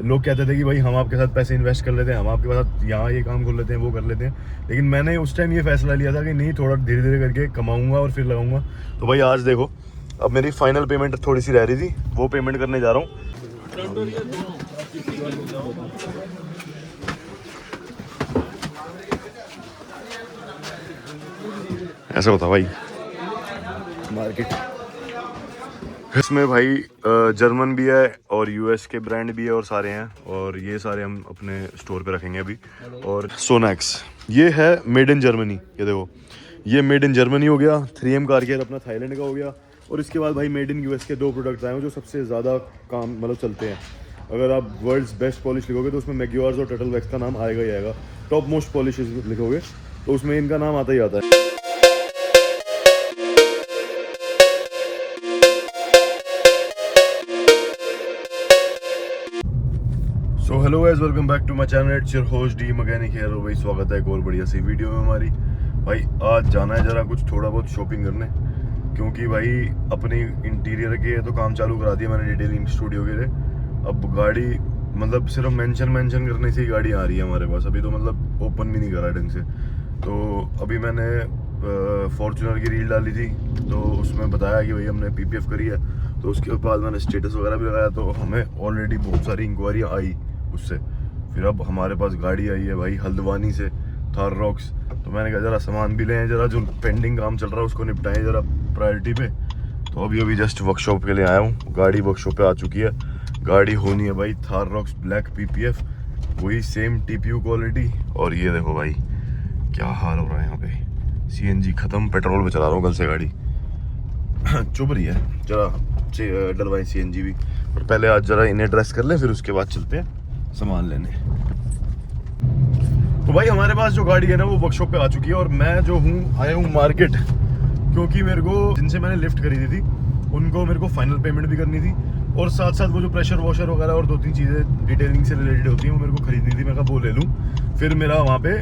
लोग कहते थे कि भाई हम आपके साथ पैसे इन्वेस्ट कर लेते हैं, हम आपके साथ यहाँ ये काम कर लेते हैं, वो कर लेते हैं। लेकिन मैंने उस टाइम ये फैसला लिया था कि नहीं, थोड़ा धीरे धीरे करके कमाऊंगा और फिर लगाऊंगा। तो भाई आज देखो, अब मेरी फाइनल पेमेंट थोड़ी सी रह रही थी, वो पेमेंट करने जा रहा हूँ। ऐसा होता भाई मार्केट। इसमें भाई जर्मन भी है और यूएस के ब्रांड भी है और सारे हैं, और ये सारे हम अपने स्टोर पे रखेंगे अभी। और सोनैक्स ये है मेड इन जर्मनी, ये देखो ये मेड इन जर्मनी हो गया। 3M कार केयर अपना थाईलैंड का हो गया। और इसके बाद भाई मेड इन यूएस के 2 प्रोडक्ट आए हैं जो सबसे ज़्यादा काम मतलब चलते हैं। अगर आप वर्ल्ड्स बेस्ट पॉलिश लिखोगे तो उसमें मैग्योर्स और टर्टल वैक्स का नाम आएगा ही आएगा। टॉप मोस्ट पॉलिश लिखोगे तो उसमें इनका नाम आता ही आता है। So hello guys, welcome back to my channel. It's your host the mechanic here. भाई स्वागत है एक और बढ़िया सी वीडियो में हमारी। भाई आज जाना है जरा कुछ थोड़ा बहुत शॉपिंग करने, क्योंकि भाई अपनी इंटीरियर के तो काम चालू करा दिया मैंने डिटेलिंग स्टूडियो के लिए। अब गाड़ी मतलब सिर्फ मेंशन करने से ही गाड़ी आ रही है हमारे पास। अभी तो मतलब ओपन भी नहीं करा ढंग से। तो अभी मैंने फॉर्च्यूनर की रील डाली थी, तो उसमें बताया कि भाई हमने PPF करी है। तो उसके बाद मैंने स्टेटस वगैरह भी लगाया, तो हमें ऑलरेडी बहुत सारी इंक्वायरियाँ आई उससे। फिर अब हमारे पास गाड़ी आई है भाई हल्द्वानी से, थार रॉक्स। तो मैंने कहा जरा सामान भी लें, जरा जो पेंडिंग काम चल रहा है उसको निपटाएं जरा प्रायोरिटी पे। तो अभी जस्ट वर्कशॉप के लिए आया हूँ। गाड़ी वर्कशॉप पे आ चुकी है। गाड़ी होनी है भाई थार रॉक्स ब्लैक PPF, वही सेम TPU क्वालिटी। और ये देखो भाई क्या हाल हो रहा है यहाँ पे। CNG खत्म, पेट्रोल पे चला रहा हूँ कल से गाड़ी। चुभ रही है, जरा डलवाई CNG भी। और पहले आज जरा इन्हें ड्रेस कर लें, फिर उसके बाद चलते हैं सामान लेने। तो भाई हमारे पास जो गाड़ी है ना वो वर्कशॉप पे आ चुकी है। और मैं जो हूँ आया हूँ मार्केट, क्योंकि मेरे को जिनसे मैंने लिफ्ट खरीदी थी उनको मेरे को फाइनल पेमेंट भी करनी थी, और साथ साथ वो जो प्रेशर वॉशर वगैरह और 2-3 चीज़ें डिटेलिंग से रिलेटेड होती हैं वो मेरे को खरीदनी थी। मैं कहा वो ले लूँ, फिर मेरा वहाँ पे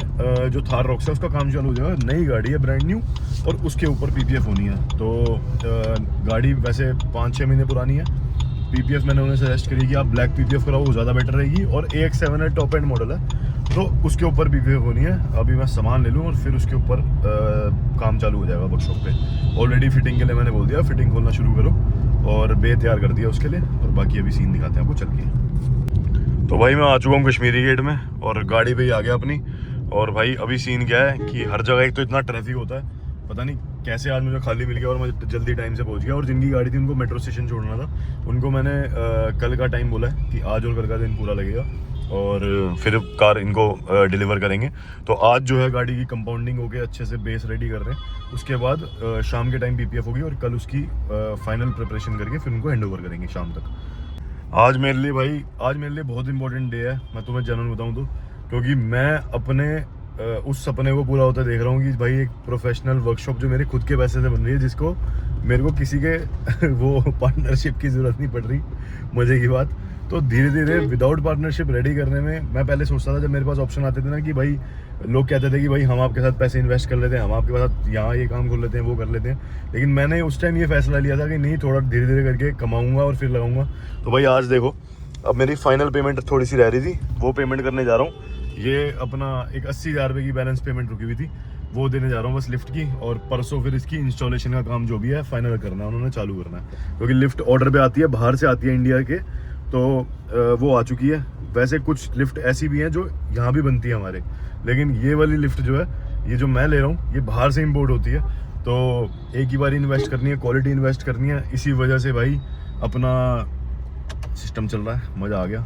जो थार रॉक्स है उसका काम चालू हो जाएगा। नई गाड़ी है ब्रांड न्यू, और उसके ऊपर PPF होनी है। तो गाड़ी वैसे 5-6 महीने पुरानी है। PPF मैंने उन्हें सजेस्ट करी कि आप ब्लैक PPF कराओ, वो ज़्यादा बेटर रहेगी। और AX7 है, टॉप एंड मॉडल है, तो उसके ऊपर PPF होनी है। अभी मैं सामान ले लूँ और फिर उसके ऊपर काम चालू हो जाएगा वर्कशॉप पे। ऑलरेडी फिटिंग के लिए मैंने बोल दिया फिटिंग खोलना शुरू करो, और बे तैयार कर दिया उसके लिए। और बाकी अभी सीन दिखाते हैं आपको चल के। तो भाई मैं आ चुका हूँ कश्मीरी गेट में, और गाड़ी पे ही आ गया अपनी। और भाई अभी सीन क्या है कि हर जगह एक तो इतना ट्रैफिक होता है, पता नहीं कैसे आज मुझे खाली मिल गया और मैं जल्दी टाइम से पहुंच गया। और जिनकी गाड़ी थी उनको मेट्रो स्टेशन छोड़ना था, उनको मैंने कल का टाइम बोला है कि आज और कल का दिन पूरा लगेगा, और फिर कार इनको डिलीवर करेंगे। तो आज जो है गाड़ी की कंपाउंडिंग होके अच्छे से बेस रेडी कर रहे हैं। उसके बाद शाम के टाइम PPF होगी, और कल उसकी फाइनल प्रिपरेशन करके फिर उनको हैंड ओवर करेंगे शाम तक। आज मेरे लिए बहुत इंपॉर्टेंट डे है, मैं तुम्हें जनरल बताऊँ तो। क्योंकि मैं अपने उस सपने को पूरा होता देख रहा हूँ कि भाई एक प्रोफेशनल वर्कशॉप जो मेरे खुद के पैसे से बन रही है, जिसको मेरे को किसी के वो पार्टनरशिप की ज़रूरत नहीं पड़ रही। मज़े की बात। तो धीरे धीरे विदाउट पार्टनरशिप रेडी करने में मैं पहले सोचता था, जब मेरे पास ऑप्शन आते थे ना कि भाई लोग कहते थे कि भाई हम आपके साथ पैसे इन्वेस्ट कर लेते हैं, हम आपके साथ यहाँ ये काम कर लेते हैं, वो कर लेते हैं। लेकिन मैंने उस टाइम ये फैसला लिया था कि नहीं, थोड़ा धीरे धीरे करके कमाऊँगा और फिर लगाऊंगा। तो भाई आज देखो, अब मेरी फाइनल पेमेंट थोड़ी सी रह रही थी, वो पेमेंट करने जा रहा हूँ। ये अपना एक 80,000 रुपये की बैलेंस पेमेंट रुकी हुई थी, वो देने जा रहा हूँ बस लिफ्ट की। और परसों फिर इसकी इंस्टॉलेशन का काम जो भी है फाइनल करना है, उन्होंने चालू करना है। क्योंकि लिफ्ट ऑर्डर पे आती है, बाहर से आती है इंडिया के, तो वो आ चुकी है। वैसे कुछ लिफ्ट ऐसी भी हैं जो यहाँ भी बनती है हमारे, लेकिन ये वाली लिफ्ट जो है, ये जो मैं ले रहा हूँ, ये बाहर से इम्पोर्ट होती है। तो एक ही बार इन्वेस्ट करनी है, क्वालिटी इन्वेस्ट करनी है। इसी वजह से भाई अपना सिस्टम चल रहा है, मज़ा आ गया।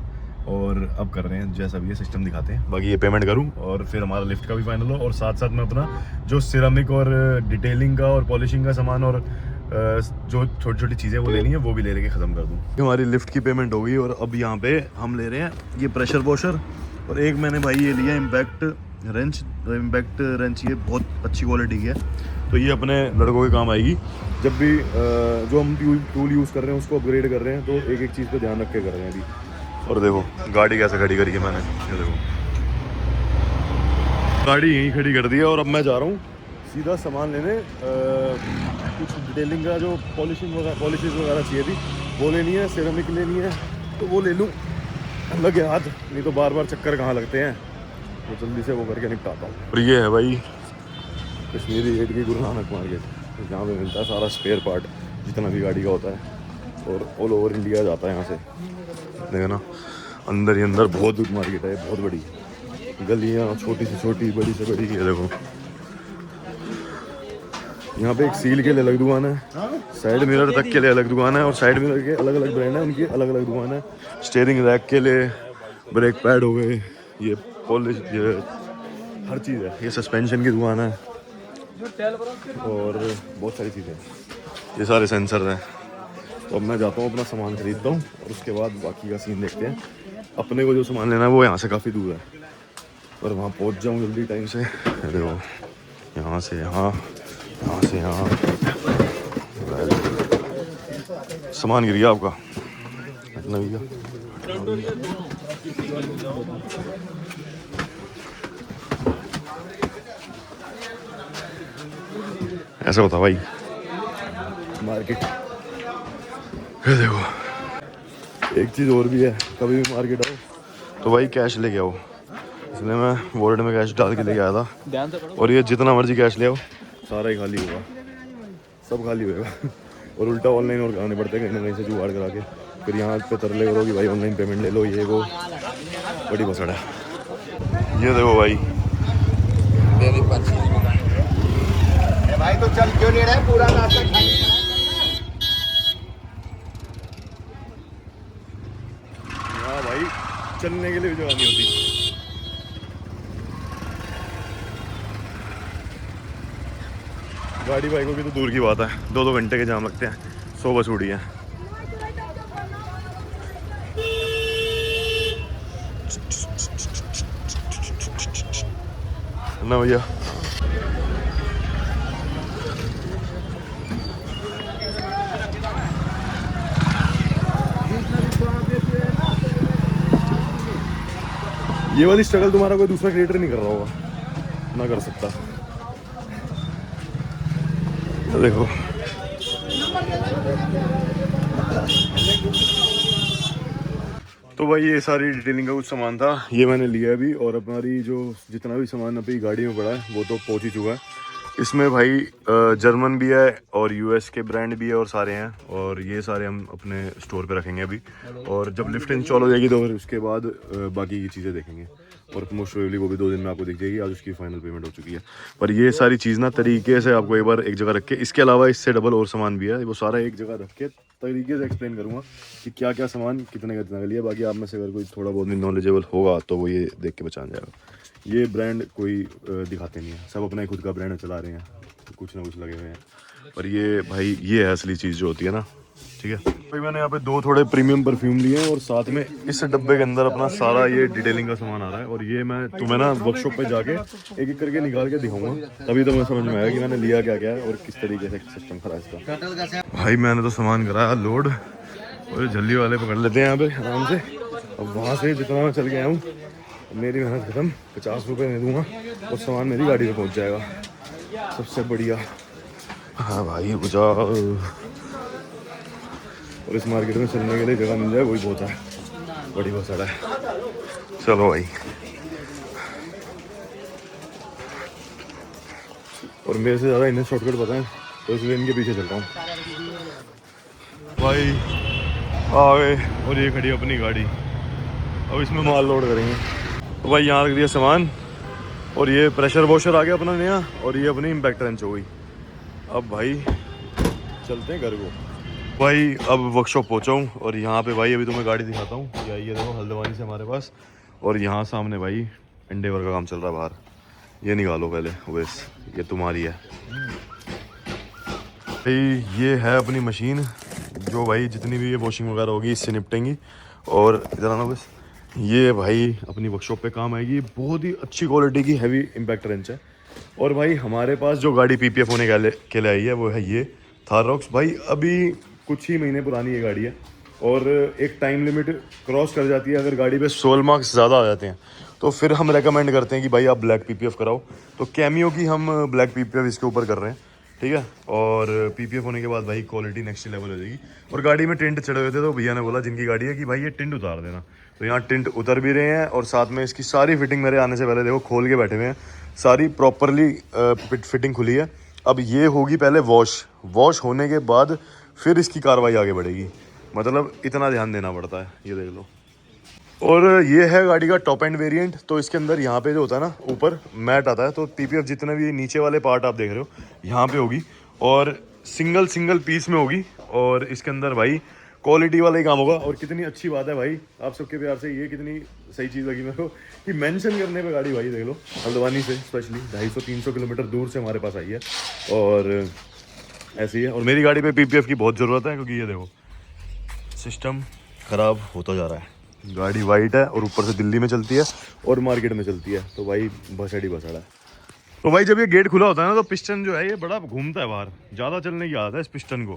और अब कर रहे हैं जैसा भी ये सिस्टम दिखाते हैं। बाकी ये पेमेंट करूं और फिर हमारा लिफ्ट का भी फाइनल हो, और साथ साथ में अपना जो सिरामिक और डिटेलिंग का और पॉलिशिंग का सामान और जो छोटी छोटी चीज़ें वो लेनी है वो भी ले लेके ख़त्म कर दूं। हमारी लिफ्ट की पेमेंट हो गई, और अब यहाँ पे हम ले रहे हैं ये प्रेशर वॉशर। और एक मैंने भाई ये लिया इम्पैक्ट रेंच। ये बहुत अच्छी क्वालिटी की है, तो ये अपने लड़कों के काम आएगी जब भी जो हम टूल यूज़ कर रहे हैं उसको अपग्रेड कर रहे हैं। तो एक एक चीज़ पर ध्यान रख के कर रहे हैं अभी। और देखो गाड़ी कैसे खड़ी करी है मैंने, ये देखो गाड़ी यहीं खड़ी कर दी है। और अब मैं जा रहा हूँ सीधा सामान लेने। कुछ डिटेलिंग का जो पॉलिशेस वगैरह चाहिए थी वो लेनी है, सिरेमिक लेनी है, तो वो ले लूँ। लगे हाथ, नहीं तो बार बार चक्कर कहाँ लगते हैं, तो जल्दी से वो करके निपटाता हूँ। और ये है भाई कश्मीरी गेट की गुरु नानक मार्केट, जहाँ पे मिलता है सारा स्पेयर पार्ट जितना भी गाड़ी का होता है, और ऑल ओवर इंडिया जाता है यहाँ से। देखो ना, अंदर ही अंदर बहुत बड़ी मार्केट है, बहुत बड़ी गलियाँ, छोटी से छोटी, बड़ी से बड़ी। ये देखो यहाँ पे एक सील के लिए अलग दुकान है, साइड मिरर तक के लिए अलग दुकान है, और साइड मिरर के अलग अलग ब्रांड है, उनकी अलग अलग दुकान है। स्टीयरिंग रैक के लिए, ब्रेक पैड हो गए, ये पॉलिश, ये हर चीज़ है। ये सस्पेंशन की दुकान है और बहुत सारी चीज़ें, ये सारे सेंसर हैं। तो अब मैं जाता हूँ, अपना सामान खरीदता हूँ, और उसके बाद बाकी का सीन देखते हैं। अपने को जो सामान लेना है वो यहाँ से काफ़ी दूर है, पर वहाँ पहुँच जाऊँ जल्दी टाइम से। देखो यहाँ से यहाँ, यहाँ से यहाँ, सामान गिर गया आपका इतना भैया। ऐसा होता भाई मार्केट। ये देखो एक चीज़ और भी है, कभी भी मार्केट आओ तो भाई कैश लेके आओ, इसलिए मैं वॉलेट में कैश डाल के लेके आया था। और ये जितना मर्जी कैश ले आओ सारा ही खाली होगा, सब खाली होएगा। और उल्टा ऑनलाइन और कराने पड़ते हैं कहीं ना कहीं से जुगाड़ करा के, फिर यहाँ पे तरले करो कि भाई ऑनलाइन पेमेंट ले लो, ये वो बड़ी बसड़ है। ये देखो भाई भाई तो चल क्यों नहीं रहा है, पूरा रास्ता खाली है। हाँ भाई चलने के लिए भी जगह नहीं होती। गाड़ी बाइकों की तो दूर की बात है, 2-2 घंटे के जाम लगते हैं। 100 बस उड़ी है। ना भैया ये वाली स्ट्रगल तुम्हारा कोई दूसरा क्रिएटर नहीं कर रहा होगा, ना कर सकता। देखो तो भाई ये सारी डिटेलिंग का कुछ सामान था, ये मैंने लिया अभी। और हमारी जो जितना भी सामान अभी गाड़ी में पड़ा है वो तो पहुंच ही चुका है। इसमें भाई जर्मन भी है और यूएस के ब्रांड भी है और सारे हैं, और ये सारे हम अपने स्टोर पे रखेंगे अभी। और जब लिफ्ट इंस्टॉल हो जाएगी तो फिर उसके बाद बाकी की चीज़ें देखेंगे, और मोस्ट प्रोबेबली वो भी 2 दिन में आपको दिख जाएगी। आज उसकी फाइनल पेमेंट हो चुकी है। पर ये सारी चीज़ ना तरीके से आपको एक बार एक जगह रख के, इसके अलावा इससे डबल और सामान भी है, वो सारा एक जगह रख के तरीके से एक्सप्लेन करूँगा कि क्या क्या सामान कितने का कितना का लिया। बाकी आप में से अगर कोई थोड़ा बहुत भी नॉलेजेबल होगा तो वो ये देख के पहचान जाएगा। ये ब्रांड कोई दिखाते नहीं है, सब अपना खुद का ब्रांड चला रहे हैं, कुछ ना कुछ लगे हुए हैं। पर ये भाई ये है असली चीज़ जो होती है ना, ठीक है भाई। मैंने यहाँ पे 2 थोड़े प्रीमियम परफ्यूम लिए हैं, और साथ में इस डब्बे के अंदर अपना सारा ये डिटेलिंग का सामान आ रहा है। और ये मैं तुम्हें ना वर्कशॉप पे जाके एक एक करके निकाल के दिखाऊंगा, तभी तो मैं समझ में आया कि मैंने लिया क्या क्या है और किस तरीके से सिस्टम खरा इसका। भाई मैंने तो सामान कराया लोड, और झल्ली वाले पकड़ लेते हैं यहाँ पे आराम से। अब वहाँ से जितना मैं चल के आया हूँ, मेरी मेहनत खत्म, 50 रुपये दे दूँगा और सामान मेरी गाड़ी में पहुँच जाएगा। सबसे बढ़िया। हाँ भाई बुझा, और इस मार्केट में चलने के लिए जगह मिल जाए वही बहुत है, बड़ी बहुत सारा है। चलो भाई, और मेरे से ज़्यादा इन्हें शॉर्टकट पता है तो इसलिए इनके पीछे चलता हूँ। भाई आ गए, और ये खड़ी अपनी गाड़ी, अब इसमें माल लोड करेंगे। तो भाई यहाँ रख दिया सामान, और ये प्रेशर वॉशर आ गया अपना नया, और ये अपनी इम्पैक्ट रेंच हो गई। अब भाई चलते हैं घर को। भाई अब वर्कशॉप पहुँचा हूँ, और यहाँ पे भाई अभी तुम्हें गाड़ी दिखाता हूँ। ये देखो हल्द्वानी से हमारे पास, और यहाँ सामने भाई एंडेवर का काम चल रहा है बाहर। ये निकालो पहले ओवेस, ये तुम्हारी है भाई। ये है अपनी मशीन, जो भाई जितनी भी ये वॉशिंग वगैरह होगी इससे निपटेंगी। और इधर आना बस, ये भाई अपनी वर्कशॉप पे काम आएगी। बहुत ही अच्छी क्वालिटी की हैवी इम्पैक्ट रेंच है। और भाई हमारे पास जो गाड़ी पीपीएफ होने के लिए आई है वो है ये थार रॉक्स। भाई अभी कुछ ही महीने पुरानी ये गाड़ी है, और एक टाइम लिमिट क्रॉस कर जाती है। अगर गाड़ी पे सोल मार्क्स ज़्यादा आ जाते हैं तो फिर हम रेकमेंड करते हैं कि भाई आप ब्लैक पीपीएफ कराओ। तो कैमियो की हम ब्लैक पीपीएफ इसके ऊपर कर रहे हैं, ठीक है। और पीपीएफ होने के बाद भाई क्वालिटी नेक्स्ट लेवल हो जाएगी। और गाड़ी में टिंट चढ़े हुए थे, तो भैया ने बोला जिनकी गाड़ी है कि भाई ये टिंट उतार देना। तो यहाँ टिंट उतर भी रहे हैं और साथ में इसकी सारी फिटिंग मेरे आने से पहले देखो खोल के बैठे हुए हैं, सारी प्रॉपरली फिटिंग खुली है। अब ये होगी पहले वॉश होने के बाद फिर इसकी कार्रवाई आगे बढ़ेगी, मतलब इतना ध्यान देना पड़ता है, ये देख लो। और ये है गाड़ी का टॉप एंड वेरिएंट। तो इसके अंदर यहाँ पे जो होता है ना ऊपर मैट आता है, तो पीपीएफ जितने भी नीचे वाले पार्ट आप देख रहे हो यहाँ पे होगी और सिंगल पीस में होगी। और इसके अंदर भाई क्वालिटी वाला ही काम होगा। और कितनी अच्छी बात है भाई, आप सबके प्यार से ये कितनी सही चीज़ लगी मेरे को कि मेंशन करने पे गाड़ी भाई देख लो हल्द्वानी से स्पेशली 250-300 किलोमीटर दूर से हमारे पास आई है और ऐसी है। और मेरी गाड़ी पे पीपीएफ की बहुत ज़रूरत है क्योंकि ये देखो सिस्टम ख़राब होता जा रहा है। गाड़ी वाइट है और ऊपर से दिल्ली में चलती है और मार्केट में चलती है, तो भाई भसड़ी है। तो भाई जब ये गेट खुला होता है ना तो पिस्टन जो है ये बड़ा घूमता है बाहर, ज़्यादा चलने की आदत है इस पिस्टन को,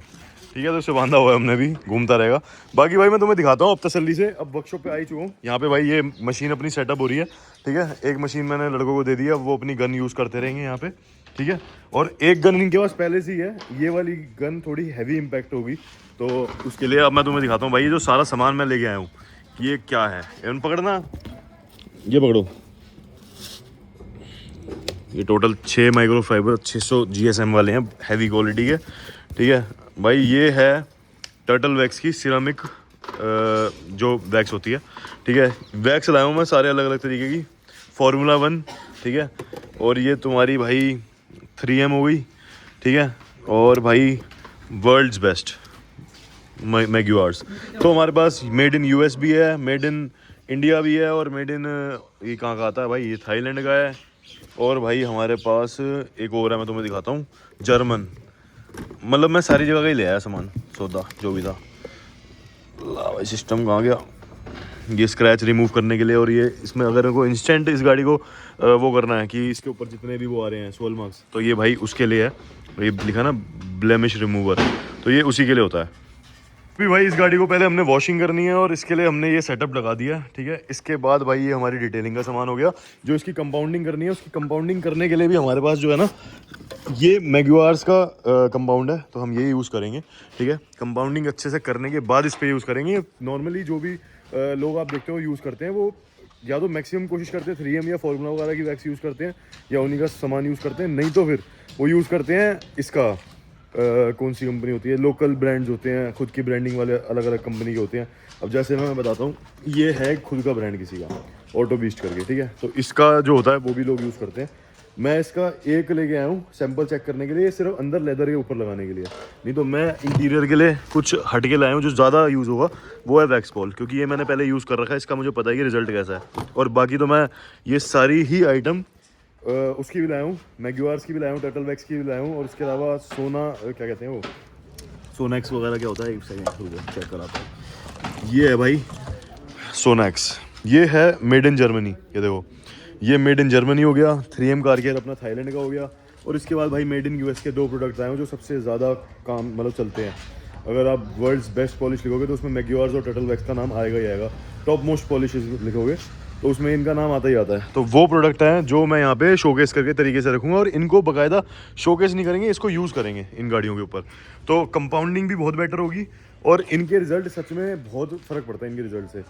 ठीक है। तो इसे बांधा हुआ है हमने भी, घूमता रहेगा। बाकी भाई मैं तुम्हें दिखाता हूँ अब तसल्ली से। अब वर्कशॉप पे आई चुका हूँ, यहाँ पे भाई ये मशीन अपनी सेटअप हो रही है, ठीक है। एक मशीन मैंने लड़कों को दे दी है, वो अपनी गन यूज़ करते रहेंगे यहाँ पे, ठीक है। और एक गन इनके पास पहले से ही है, ये वाली गन थोड़ी हैवी इम्पैक्ट होगी, तो उसके लिए अब मैं तुम्हें दिखाता हूँ भाई ये जो सारा सामान मैं लेके आया हूँ ये क्या है। एवन पकड़ना, ये पकड़ो, ये टोटल 6 माइक्रोफाइबर 600 GSM वाले हैं, हैवी क्वालिटी के, ठीक है भाई। ये है टर्टल वैक्स की सिरामिक जो वैक्स होती है, ठीक है। वैक्स लाया हूँ मैं सारे अलग अलग तरीके की, फार्मूला 1, ठीक है। और ये तुम्हारी भाई 3M हो गई, ठीक है। और भाई वर्ल्ड्स बेस्ट मैग्यूआर्स। तो हमारे पास मेड इन US भी है, मेड इन इंडिया भी है और मेड इन ये कहाँ का आता है भाई, ये थाईलैंड का है। और भाई हमारे पास एक और है, मैं तुम्हें दिखाता हूँ, जर्मन। मतलब मैं सारी जगह का ही ले आया सामान, सौदा जो भी था। ला भाई सिस्टम कहाँ गया, ये स्क्रैच रिमूव करने के लिए। और ये इसमें अगर को इंस्टेंट इस गाड़ी को वो करना है कि इसके ऊपर जितने भी वो आ रहे हैं सोल मार्क्स, तो ये भाई उसके लिए है। ये लिखा ना ब्लेमिश रिमूवर, तो ये उसी के लिए होता है। भी भाई इस गाड़ी को पहले हमने वॉशिंग करनी है और इसके लिए हमने ये सेटअप लगा दिया, ठीक है। इसके बाद भाई ये हमारी डिटेलिंग का सामान हो गया। जो इसकी कंपाउंडिंग करनी है, उसकी कंपाउंडिंग करने के लिए भी हमारे पास जो है ना ये मैग्यूआर्स का कंपाउंड है, तो हम ये यूज़ करेंगे, ठीक है। कंपाउंडिंग अच्छे से करने के बाद इस पर यूज़ करेंगे। नॉर्मली जो भी लोग आप देखते हो यूज़ करते हैं, वो या तो मैक्सिमम कोशिश करते हैं 3M या फार्मूला वगैरह की वैक्स यूज़ करते हैं या उन्हीं का सामान यूज़ करते हैं, नहीं तो फिर वो यूज़ करते हैं इसका कौन सी कंपनी होती है, लोकल ब्रांड्स होते हैं, खुद की ब्रांडिंग वाले अलग अलग कंपनी के होते हैं। अब जैसे मैं बताता हूँ, ये है खुद का ब्रांड किसी का, ऑटो बीस्ट करके, ठीक है। तो इसका जो होता है वो भी लोग यूज़ करते हैं। मैं इसका एक लेके आया हूँ सैंपल चेक करने के लिए, सिर्फ अंदर लेदर के ऊपर लगाने के लिए, नहीं तो मैं इंटीरियर के लिए कुछ हट के लाया हूँ। जो ज़्यादा यूज़ होगा वो है वैक्स पॉल, क्योंकि ये मैंने पहले यूज़ कर रखा है, इसका मुझे पता है कि रिजल्ट कैसा है। और बाकी तो मैं ये सारी ही आइटम उसकी भी लाया हूँ, मैग्यूआर्स की भी लाया हूँ, टर्टल वैक्स की भी लाया हूँ। और उसके अलावा सोना क्या कहते हैं वो, सोनाक्स वगैरह क्या होता है, एक सेकेंड चेक कराता हूँ। ये है भाई सोनाक्स, ये है मेड इन जर्मनी, ये देखो ये मेड इन जर्मनी हो गया। 3M कार केयर अपना थाईलैंड का हो गया। और इसके बाद भाई मेड इन US के 2 प्रोडक्ट आए हैं जो सबसे ज़्यादा काम मतलब चलते हैं। अगर आप वर्ल्ड्स बेस्ट पॉलिश लिखोगे तो उसमें मैग्यूआर्स और टर्टल वैक्स का नाम आएगा ही आएगा। टॉप मोस्ट पॉलिश लिखोगे तो उसमें इनका नाम आता ही आता है। तो वो प्रोडक्ट हैं जो मैं यहाँ पे शोकेस करके तरीके से रखूँगा, और इनको बाकायदा शोकेस नहीं करेंगे, इसको यूज़ करेंगे इन गाड़ियों के ऊपर। तो कंपाउंडिंग भी बहुत बेटर होगी और इनके रिजल्ट सच में बहुत फ़र्क पड़ता है इनके रिजल्ट से।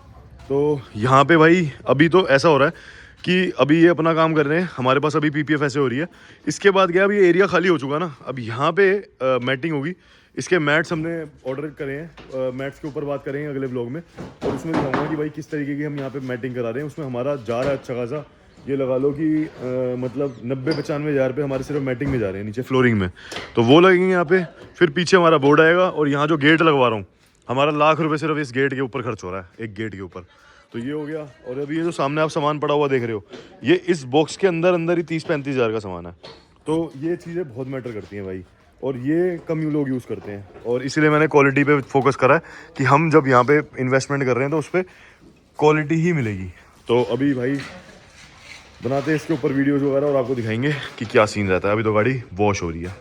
तो यहाँ पे भाई अभी तो ऐसा हो रहा है कि अभी ये अपना काम कर रहे हैं, हमारे पास अभी PPF ऐसे हो रही है। इसके बाद क्या, अभी एरिया खाली हो चुका ना, अब यहाँ पे मैटिंग होगी। इसके मैट्स हमने ऑर्डर करे हैं, मैट्स के ऊपर बात करेंगे अगले ब्लॉग में, और उसमें दिखाऊंगा कि भाई किस तरीके की हम यहाँ पे मैटिंग करा रहे हैं। उसमें हमारा जा रहा है अच्छा खासा, ये लगा लो कि मतलब 90-95 हज़ार रुपये हमारे सिर्फ मैटिंग में जा रहे हैं, नीचे फ्लोरिंग में, तो वो लगेंगे यहाँ पे। फिर पीछे हमारा बोर्ड आएगा, और यहाँ जो गेट लगवा रहा हूँ हमारा ₹1,00,000 सिर्फ इस गेट के ऊपर खर्च हो रहा है, एक गेट के ऊपर। तो ये हो गया। और अभी ये जो सामने आप सामान पड़ा हुआ देख रहे हो, ये इस बॉक्स के अंदर ही 30-35 हज़ार का सामान है। तो ये चीज़ें बहुत मैटर करती हैं भाई, और ये कम लोग यूज़ करते हैं। और इसीलिए मैंने क्वालिटी पे फोकस करा है कि हम जब यहाँ पे इन्वेस्टमेंट कर रहे हैं तो उस पर क्वालिटी ही मिलेगी। तो अभी भाई बनाते हैं इसके ऊपर वीडियोज़ वगैरह और आपको दिखाएंगे कि क्या सीन रहता है। अभी तो गाड़ी वॉश हो रही है।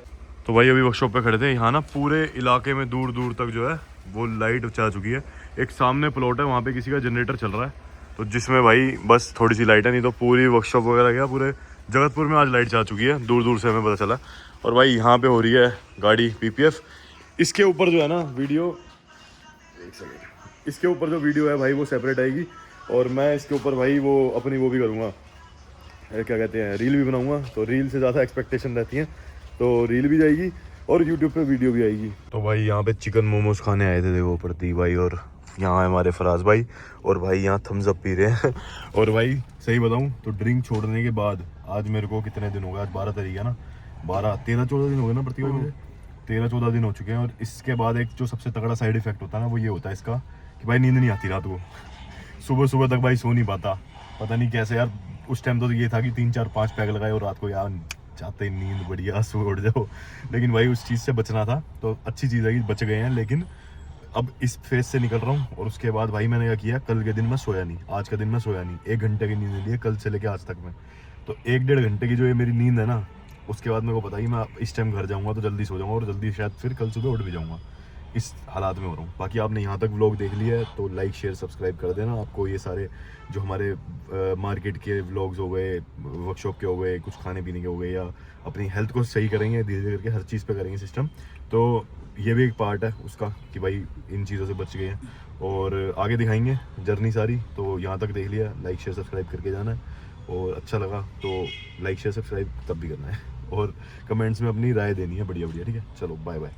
तो भाई अभी वर्कशॉप पे खड़े थे, यहाँ ना पूरे इलाके में दूर दूर तक जो है वो लाइट जा चुकी है। एक सामने प्लॉट है, वहाँ पे किसी का जनरेटर चल रहा है, तो जिसमें भाई बस थोड़ी सी लाइट है, नहीं तो पूरी वर्कशॉप वगैरह गया, पूरे जगतपुर में आज लाइट जा चुकी है, दूर दूर से हमें पता चला। और भाई यहाँ पे हो रही है गाड़ी PPF। इसके ऊपर जो है ना वीडियो, एक सेकेंड, इसके ऊपर जो वीडियो है भाई वो सेपरेट आएगी। और मैं इसके ऊपर भाई वो अपनी वो भी करूँगा, क्या कहते हैं, रील भी बनाऊँगा। तो रील से ज़्यादा एक्सपेक्टेशन रहती है, तो रील भी जाएगी और यूट्यूब पे वीडियो भी आएगी। तो भाई यहाँ पे चिकन मोमोज खाने आए थे, देखो प्रतीक भाई, और यहाँ है हमारे फराज भाई, और भाई यहाँ थम्स अप पी रहे हैं। और भाई सही बताऊँ तो ड्रिंक छोड़ने के बाद आज मेरे को कितने दिन हो गए, आज 12 तारीख है ना, 13-14 दिन हो गए ना प्रतीक भाई, मुझे 13-14 दिन हो चुके हैं। और इसके बाद एक जो सबसे तगड़ा साइड इफेक्ट होता है ना, वो ये होता है इसका कि भाई नींद नहीं आती रात को, सुबह सुबह तक भाई सो नहीं पाता, पता नहीं कैसे यार। उस टाइम तो ये था कि 3-4-5 पैग लगाए और रात को यार चाहते ही नींद बढ़िया सुबह उठ जाओ, लेकिन भाई उस चीज़ से बचना था। तो अच्छी चीज़ है कि बच गए हैं, लेकिन अब इस फेज से निकल रहा हूँ। और उसके बाद भाई मैंने क्या किया, कल के दिन मैं सोया नहीं, आज का दिन मैं सोया नहीं, 1 घंटे की नींद ली है कल से लेके आज तक में। तो 1-1.5 घंटे की जो ये मेरी नींद है ना, उसके बाद मेरे को पता ही मैं इस टाइम घर जाऊँगा तो जल्दी सो जाऊँगा और जल्दी शायद फिर कल सुबह उठ भी जाऊँगा। इस हालात में हो रहा हूँ। बाकी आपने यहाँ तक व्लॉग देख लिया है तो लाइक शेयर सब्सक्राइब कर देना। आपको ये सारे जो हमारे मार्केट के व्लॉग्स हो गए, वर्कशॉप के हो गए, कुछ खाने पीने के हो गए, या अपनी हेल्थ को सही करेंगे धीरे धीरे करके, हर चीज़ पे करेंगे सिस्टम, तो ये भी एक पार्ट है उसका कि भाई इन चीज़ों से बच गए हैं और आगे दिखाएंगे जर्नी सारी। तो यहाँ तक देख लिया, लाइक शेयर सब्सक्राइब करके जाना है, और अच्छा लगा तो लाइक शेयर सब्सक्राइब तब भी करना है, और कमेंट्स में अपनी राय देनी है बढ़िया बढ़िया, ठीक है। चलो बाय बाय।